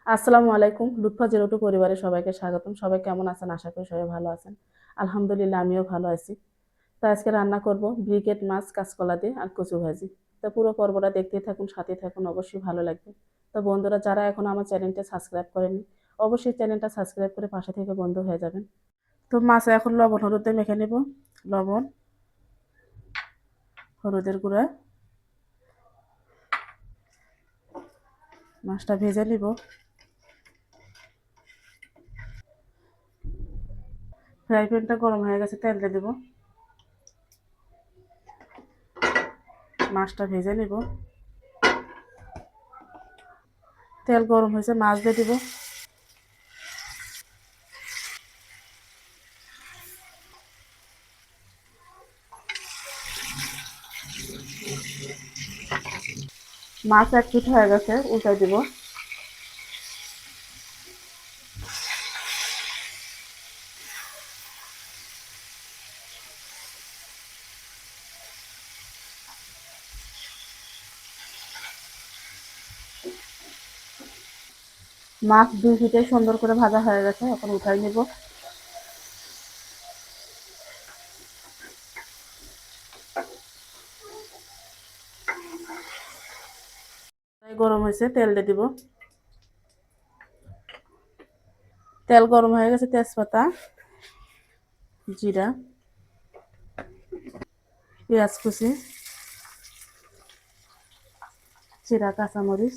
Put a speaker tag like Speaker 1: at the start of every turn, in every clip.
Speaker 1: আসসালামু আলাইকুম। Lutfa zero two পরিবারের সবাইকে স্বাগতম। সবাই কেমন আছেন? আশা করি সবাই ভালো আছেন। আলহামদুলিল্লাহ আমিও ভালো আছি। তো আজকে রান্না করব ব্রিগেড মাছ কাঁচকলা দিয়ে আর কচু ভাজি। তো পুরো পর্বটা দেখতেই থাকুন, সাথে থাকুন, অবশ্যই ভালো লাগবে। তো বন্ধুরা যারা এখনো আমার চ্যানেলটা সাবস্ক্রাইব করেননি, অবশ্যই চ্যানেলটা সাবস্ক্রাইব করে পাশে থেকে বন্ধু হয়ে যাবেন। তো মাছে এখন লবণ হলুদ দিয়ে মেখে নেব। লবণ, হলুদের গুঁড়া, মাছটা ভেজে নিব। ফ্রাই প্যানটা গরম হয়ে গেছে, তেল দিয়ে দেব। মাছটা ভেজে নিব। তেল গরম হয়েছে, মাছ দিয়ে দিব। মাছ এক পিঠ হয়ে গেছে, উল্টাই দিব। মাছ দুই পিঠে সুন্দর করে ভাজা হয়ে গেছে, এখন উঠাই নেব। গরম হয়েছে, তেল দিয়ে দিব। তেল গরম হয়ে গেছে, তেজপাতা, জিরা, পেঁয়াজ কুচি, জিরা, কাঁচামরিচ,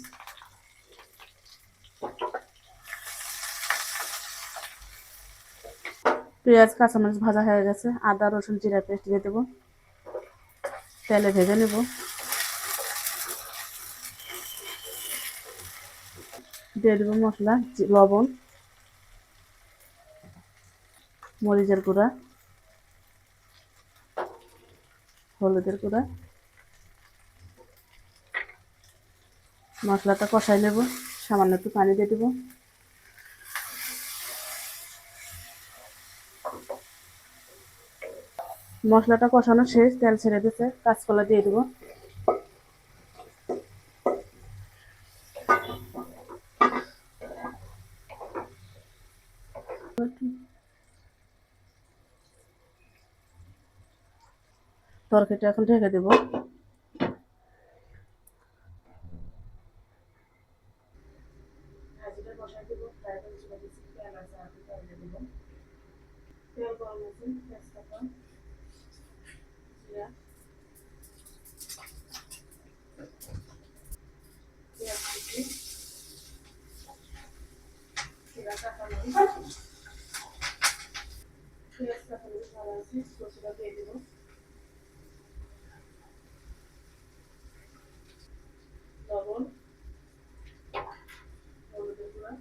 Speaker 1: পেঁয়াজ কাঁচামরিচ ভাজা হয়ে গেছে, আদা রসুন জিরা পেস্ট দিয়ে দেবো। তেলে ভেজে নেব। দিয়ে দেবো মশলা, লবণ, মরিচের গুঁড়া, হলুদের গুঁড়া। মশলাটা কষাই নেব, সামান্য একটু পানি দিয়ে দেবো। মশলাটা কষানো শেষ, তেল ছেড়ে দিতে কাঁচকলা দিয়ে দেবো। তরকারিটা এখন ঢেকে দেবো। ভাজিটা বসাই দেবো, ফ্রাই প্যান চুলা দিচ্ছি, তেল আছে, আর তেল দিয়ে দেবো। তেল গরম আছে, তেজপাতা, জিরা, পেঁয়াজ কুচি, জিরা, কাঁচামরিচ, পেঁয়াজ কাঁচামরিচ ভালো আছে, কচুটা দিয়ে দেবো। লবণ, হলুদের গুঁড়া,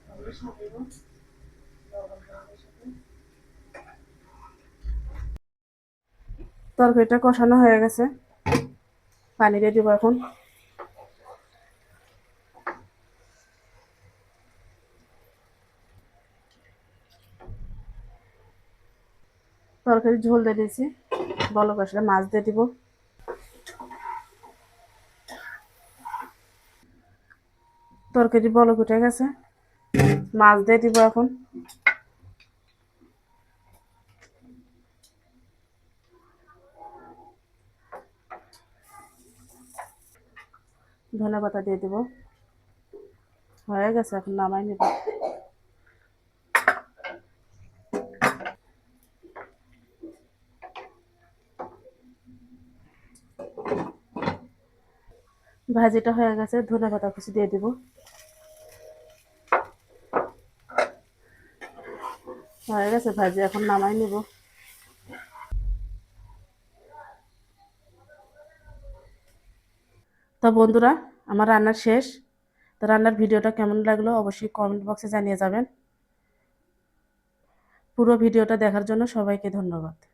Speaker 1: তারপরে সামান্য লবণ দেওয়ার সাথে। তরকারিটা কষানো হয়ে গেছে, পানি দিয়ে দিব এখন। তরকারি ঝোল দিয়ে দিয়েছি, বলক আসলে মাছ দিয়ে দিব। তরকারি বলক উঠে গেছে, মাছ দিয়ে দিব এখন। ধনেপাতা দিয়ে দিব। হয়ে গেছে, এখন নামাই নেব। ভাজিটা হয়ে গেছে, ধনেপাতা কুচি দিয়ে দিব। হয়ে গেছে ভাজি, এখন নামাই নেব। তো বন্ধুরা, আমার রান্নার শেষ। তো রান্নার ভিডিওটা কেমন লাগলো অবশ্যই কমেন্ট বক্সে জানিয়ে যাবেন। পুরো ভিডিওটা দেখার জন্য সবাইকে ধন্যবাদ।